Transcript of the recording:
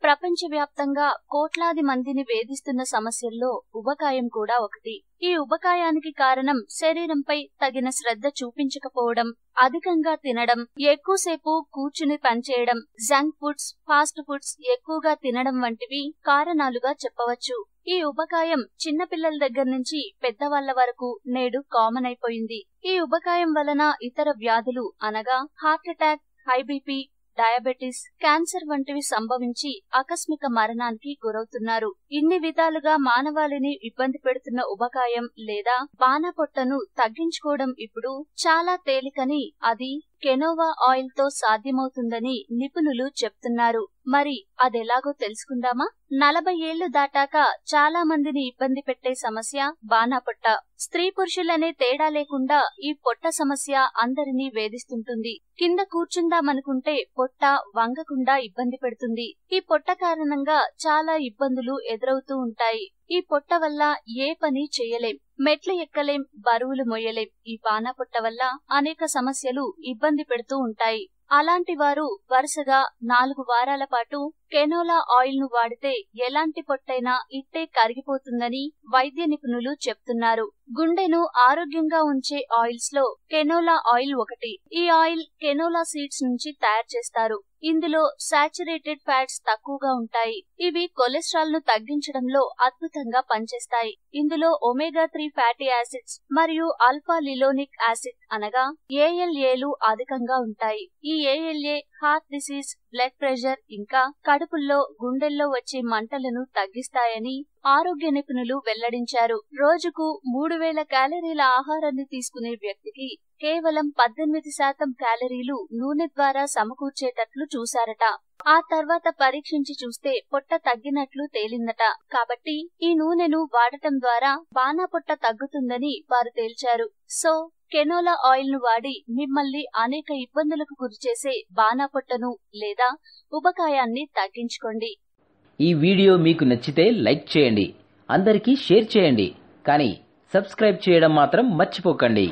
ప్రపంచవ్యాప్తంగా కోట్లాది మందిని వేధిస్తున్న సమస్యల్లో ఉబకాయం కూడా ఒకటి. ఈ ఉబకాయానికి కారణం శరీరంపై తగిన శ్రద్ధ చూపించకపోవడం, అధికంగా తినడం, ఎక్కువసేపు కూర్చుని పనిచేయడం, జంక్ ఫుడ్స్, ఫాస్ట్ ఫుడ్స్ ఎక్కువగా తినడం వంటివి కారణాలుగా చెప్పవచ్చు. ఈ ఉబకాయం చిన్నపిల్లల దగ్గర నుంచి పెద్దవాళ్ల వరకు నేడు కామన్ అయిపోయింది. ఈ ఉబకాయం వలన ఇతర వ్యాధులు అనగా heart attack, high BP, diabetes, cancer వంటివి సంభవించి ఆకస్మిక మరణానికి గురవుతున్నారు. ఇన్ని విధాలుగా మానవాళిని ఇబ్బంది పెడుతున్న ఉబకాయం లేదా బాణాపొట్టను తగ్గించుకోవడం ఇప్పుడు చాలా తేలికని, అది కెనోవా ఆయిల్ తో సాధ్యమవుతుందని నిపుణులు చెప్తున్నారు. మరి అదెలాగో తెలుసుకుందామా? 40 ఏళ్లు దాటాక చాలా మందిని ఇబ్బంది పెట్టే సమస్య బాణాపొట్ట. స్త్రీ పురుషులనే తేడా లేకుండా ఈ పొట్ట సమస్య అందరినీ వేధిస్తుంటుంది. కింద కూర్చుందామనుకుంటే పొట్ట వంగకుండా ఇబ్బంది పెడుతుంది. ఈ పొట్ట కారణంగా చాలా ఇబ్బందులు ఎదురవుతూ ఉంటాయి. ఈ పొట్ట వల్ల ఏ పని చేయలేం, మెట్లు ఎక్కలేం, బరువులు మొయ్యలేం. ఈ బాణాపొట్ట వల్ల అనేక సమస్యలు ఇబ్బంది పెడుతూ ఉంటాయి. అలాంటి వారు వరుసగా 4 వారాల పాటు కెనోలా ఆయిల్ ను వాడితే ఎలాంటి పొట్టైనా ఇట్టే కరిగిపోతుందని వైద్య నిపుణులు చెప్తున్నారు. గుండెను ఆరోగ్యంగా ఉంచే ఆయిల్స్ లో కెనోలా ఆయిల్ ఒకటి. ఈ ఆయిల్ కెనోలా సీడ్స్ నుంచి తయారు చేస్తారు. ఇందులో సాచురేటెడ్ ఫ్యాట్స్ తక్కువగా ఉంటాయి. ఇవి కొలెస్ట్రాల్ ను తగ్గించడంలో అద్భుతంగా పనిచేస్తాయి. ఇందులో ఒమేగా 3 ఫ్యాటీ యాసిడ్స్ మరియు ఆల్ఫా లిలోనిక్ యాసిడ్ అనగా ALAలు అధికంగా ఉంటాయి. ఈ ALA heart disease, blood pressure ఇంకా కడుపుల్లో, గుండెల్లో వచ్చే మంటలను తగ్గిస్తాయని ఆరోగ్య నిపుణులు వెల్లడించారు. రోజుకు 3000 క్యాలరీల ఆహారాన్ని తీసుకునే వ్యక్తికి కేవలం 18% క్యాలరీలు నూనె ద్వారా సమకూర్చేటట్లు చూశారట. ఆ తర్వాత పరీక్షించి చూస్తే పొట్ట తగ్గినట్లు తేలిందట. కాబట్టి ఈ నూనెను వాడటం ద్వారా బాణాపొట్ట తగ్గుతుందని వారు తేల్చారు. సో కెనోలా ఆయిల్ ను వాడి మిమ్మల్ని అనేక ఇబ్బందులకు గురిచేసే బాణాపొట్టను లేదా ఉబకాయాన్ని తగ్గించుకోండి. ఈ వీడియో మీకు నచ్చితే లైక్ చేయండి, అందరికీ షేర్ చేయండి, కానీ సబ్స్క్రైబ్ చేయడం మాత్రం మర్చిపోకండి.